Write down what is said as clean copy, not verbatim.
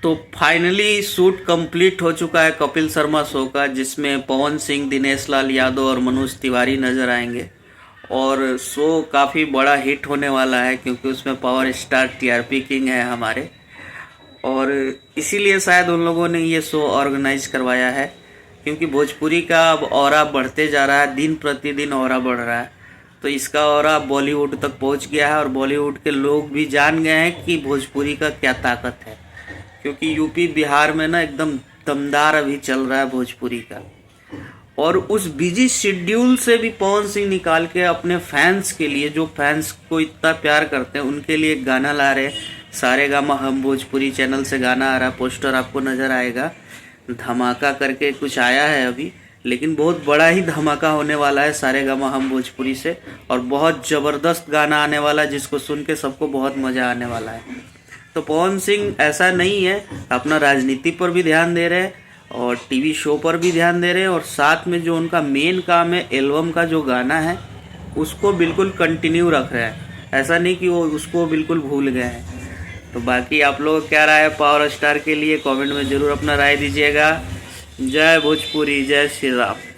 तो finally shoot complete हो चुका है कपिल शर्मा शो का, जिसमें पवन सिंह, दिनेश लाल यादव और मनोज तिवारी नज़र आएंगे। और शो काफ़ी बड़ा हिट होने वाला है क्योंकि उसमें पावर स्टार टीआरपी किंग है हमारे, और इसीलिए शायद उन लोगों ने ये शो ऑर्गेनाइज करवाया है। क्योंकि भोजपुरी का अब ऑरा बढ़ते जा रहा है, दिन प्रतिदिन ऑरा बढ़ रहा है, तो इसका ऑरा बॉलीवुड तक पहुंच गया है और बॉलीवुड के लोग भी जान गए हैं कि भोजपुरी का क्या ताकत है। क्योंकि यूपी बिहार में ना एकदम दमदार अभी चल रहा है भोजपुरी का। और उस बिजी शेड्यूल से भी पवन सिंह निकाल के अपने फैंस के लिए, जो फैंस को इतना प्यार करते हैं, उनके लिए एक गाना ला रहे। सारे गामा हम भोजपुरी चैनल से गाना आ रहा, पोस्टर आपको नज़र आएगा। धमाका करके कुछ आया है अभी, लेकिन बहुत बड़ा ही धमाका होने वाला है सारे गामा हम भोजपुरी से। और बहुत ज़बरदस्त गाना आने वाला है जिसको सुन के सबको बहुत मज़ा आने वाला है। तो पवन सिंह ऐसा नहीं है, अपना राजनीति पर भी ध्यान दे रहे हैं और टीवी शो पर भी ध्यान दे रहे हैं, और साथ में जो उनका मेन काम है एल्बम का जो गाना है उसको बिल्कुल कंटिन्यू रख रहे हैं। ऐसा नहीं कि वो उसको बिल्कुल भूल गए हैं। तो बाकी आप लोग क्या राय है पावर स्टार के लिए, कमेंट में ज़रूर अपना राय दीजिएगा। जय भोजपुरी, जय श्री राम।